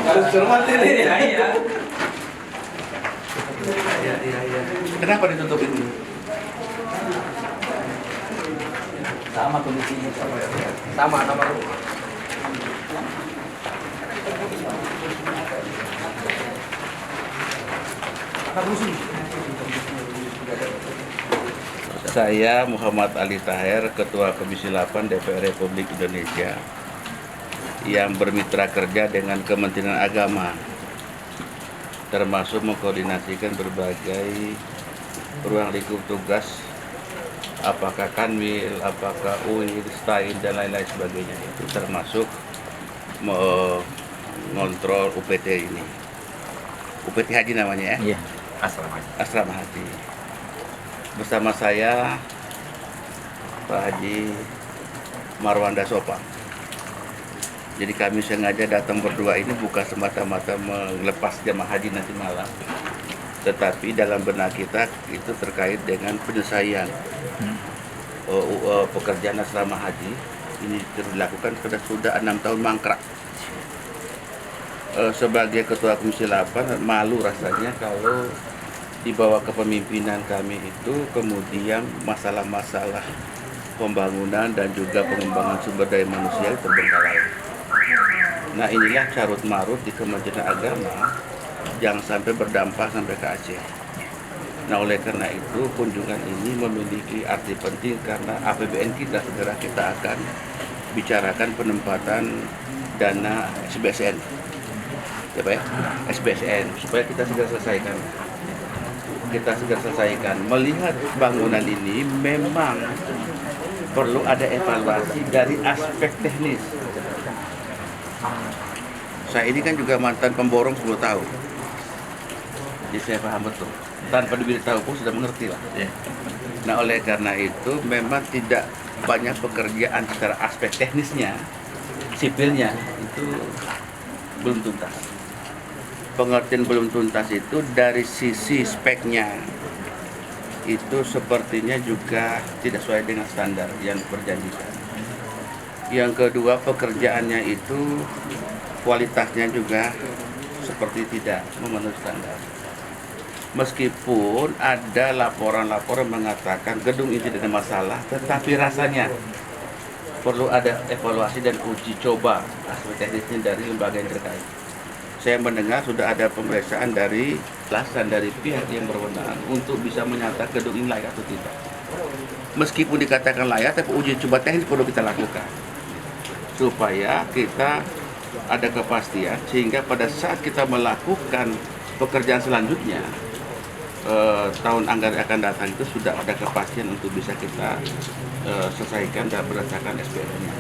Harus cermat ini. Iya. Kenapa ditutupin? Sama kondisinya. Sama nama lu. Saya Muhammad Ali Taher, Ketua Komisi 8 DPR Republik Indonesia yang bermitra kerja dengan Kementerian Agama, termasuk mengkoordinasikan berbagai ruang lingkup tugas, apakah Kanwil, apakah UIN, STAIN, dan lain-lain sebagainya, itu termasuk mengontrol UPT ini. UPT Haji namanya ya? Iya, asrama. Asrama Haji. Bersama saya Pak Haji Marwanda Sopa. Jadi kami sengaja datang berdua ini bukan semata-mata melepas jamaah haji nanti malam, tetapi dalam benak kita itu terkait dengan penyelesaian pekerjaan asrama haji. Ini dilakukan sudah 6 tahun mangkrak. Sebagai Ketua Komisi 8 malu rasanya kalau di bawah kepemimpinan kami itu kemudian masalah-masalah pembangunan dan juga pengembangan sumber daya manusia terbengkalai. Nah, inilah carut marut di Kementerian Agama, jangan sampai berdampak sampai ke Aceh. Nah, oleh karena itu kunjungan ini memiliki arti penting karena APBN kita segera kita akan bicarakan penempatan dana SBSN, ya Pak ya, SBSN supaya kita segera selesaikan. Melihat bangunan ini memang perlu ada evaluasi dari aspek teknis. Saya ini kan juga mantan pemborong 10 tahun. Jadi saya paham betul. Tanpa diberitahu pun sudah mengerti lah. Nah, oleh karena itu memang tidak banyak pekerjaan secara aspek teknisnya, sipilnya itu belum tuntas. Pengertian belum tuntas itu dari sisi speknya itu sepertinya juga tidak sesuai dengan standar yang diperjanjikan. Yang kedua, pekerjaannya itu kualitasnya juga seperti tidak memenuhi standar. Meskipun ada laporan-laporan mengatakan gedung ini tidak ada masalah, tetapi rasanya perlu ada evaluasi dan uji coba aspek teknisnya dari lembaga yang terkait. Saya mendengar sudah ada pemeriksaan dari belasan dari pihak yang berwenang untuk bisa menyatakan gedung ini layak atau tidak. Meskipun dikatakan layak, tapi uji coba teknis perlu kita lakukan supaya kita ada kepastian sehingga pada saat kita melakukan pekerjaan selanjutnya tahun anggaran akan datang itu sudah ada kepastian untuk bisa kita selesaikan dan berdasarkan SPM-nya.